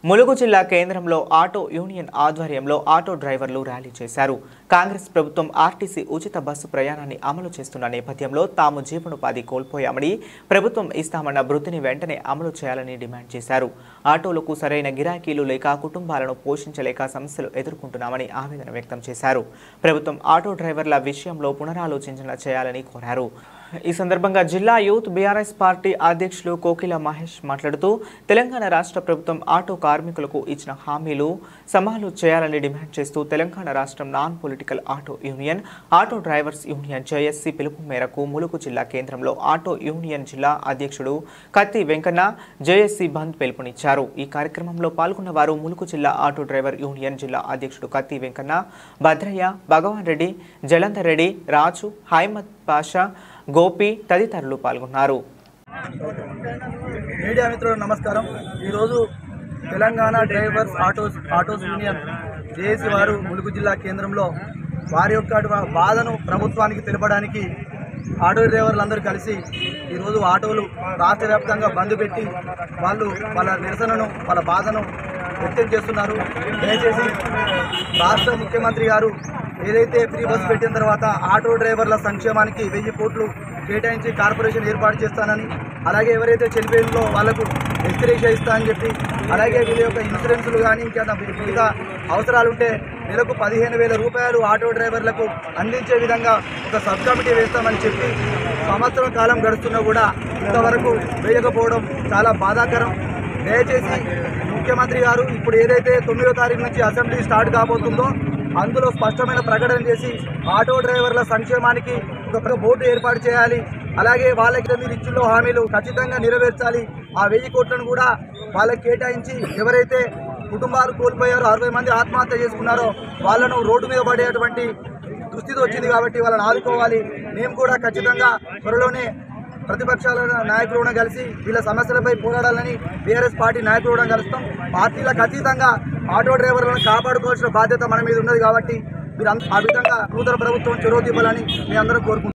ములుగు జిల్లా కేంద్రంలో auto union ఆధ్వర్యంలో ఆటో డ్రైవర్లు ర్యాలీ చేశారు. కాంగ్రెస్ ప్రభుత్వం ఆర్టీసీ ఉచిత బస్సు ప్రయాణాన్ని అమలు చేస్తున్న నేపథ్యంలో తాము జీవనోపాధి కోల్పోయామని, ప్రభుత్వం ఇస్తామన్న వృత్తిని వెంటనే అమలు చేయాలని డిమాండ్ చేశారు. ఆటోలకు సరైన గిరాకీలు లేక కుటుంబాలను పోషించలేక సమస్యలు ఎదుర్కొంటున్నామని ఆవేదన వ్యక్తం చేశారు. ప్రభుత్వం ఆటో డ్రైవర్ల విషయంలో పునరాలోచన చేయాలని కోరారు. ఈ సందర్భంగా జిల్లా యూత్ బీఆర్ఎస్ పార్టీ అధ్యక్షులు కోకిల మహేష్ మాట్లాడుతూ తెలంగాణ రాష్ట్ర ప్రభుత్వం ఆటో కార్మికులకు ఇచ్చిన హామీలు అమలు చేయాలని డిమాండ్ చేస్తూ తెలంగాణ రాష్ట్రం non political auto union, auto drivers union JSC పిలుపు మేరకు ములుగు జిల్లా కేంద్రంలో ఆటో యూనియన్ జిల్లా అధ్యక్షుడు కత్తి వెంకన్న జేఎస్సీ బంద్ పిలుపునిచ్చారు. ఈ కార్యక్రమంలో పాల్గొన్న వారు ములుగు జిల్లా ఆటో డ్రైవర్ యూనియన్ జిల్లా అధ్యక్షుడు కత్తి వెంకన్న, భద్రయ్య, భగవాన్ రెడ్డి, జలంధర్ రెడ్డి, రాజు, హైమద్ పాషా, గోపి తదితరులు పాల్గొన్నారు. మీడియా మిత్రులకు నమస్కారం. ఈరోజు Telangana drivers autos union JAC వారు ములుగు జిల్లా కేంద్రంలో వారి యొక్క బాధను ప్రభుత్వానికి తెలపడానికి ఆటో డ్రైవర్లందరూ కలిసి ఈరోజు ఆటోలు రాష్ట్ర వ్యాప్తంగా బంద్ పెట్టి వాళ్ళ నిరసనను, వాళ్ళ బాధను వ్యక్తం చేస్తున్నారు. దయచేసి రాష్ట్ర ముఖ్యమంత్రి గారు ఏదైతే ఫ్రీ బస్ పెట్టిన తర్వాత ఆటో డ్రైవర్ల సంక్షేమానికి 1000 కోట్లు కేటాయించి కార్పొరేషన్ ఏర్పాటు చేస్తానని, అలాగే ఎవరైతే చనిపోయిందో వాళ్లకు ఎక్స్రేషా ఇస్తా అని చెప్పి, అలాగే వీళ్ళ యొక్క ఇన్సూరెన్సులు కానీ ఇంకా వివిధ అవసరాలుంటే నెలకు 15,000 రూపాయలు ఆటో డ్రైవర్లకు అందించే విధంగా ఒక సబ్ కమిటీ వేస్తామని చెప్పి సంవత్సరం కాలం గడుస్తున్నా కూడా ఇంతవరకు వేయకపోవడం చాలా బాధాకరం. దయచేసి ముఖ్యమంత్రి గారు ఇప్పుడు ఏదైతే 9వ తారీఖు నుంచి అసెంబ్లీ స్టార్ట్ కాబోతుందో అందులో స్పష్టమైన ప్రకటన చేసి ఆటో డ్రైవర్ల సంక్షేమానికి ఒక బోర్డు ఏర్పాటు చేయాలి. అలాగే వాళ్ళకి మీరు ఇచ్చిన హామీలు ఖచ్చితంగా నెరవేర్చాలి. ఆ 1000 కోట్లను కూడా వాళ్ళకి కేటాయించి ఎవరైతే కుటుంబాలు కోల్పోయారో 60 మంది ఆత్మహత్య చేసుకున్నారో వాళ్ళను రోడ్డు మీద పడేటువంటి దుస్థితి వచ్చింది కాబట్టి వాళ్ళని ఆదుకోవాలి. మేము కూడా ఖచ్చితంగా త్వరలోనే ప్రతిపక్షాల నాయకులను కలిసి వీళ్ళ సమస్యలపై పోరాడాలని బీఆర్ఎస్ పార్టీ నాయకులను కలుస్తాం. పార్టీలకు అతీతంగా ఆటో డ్రైవర్లను కాపాడుకోవాల్సిన బాధ్యత మన మీద ఉన్నది కాబట్టి మీరు ఆ విధంగా నూతన ప్రభుత్వం చొరవ తీపాలని మీ అందరూ కోరుకుంటున్నాం.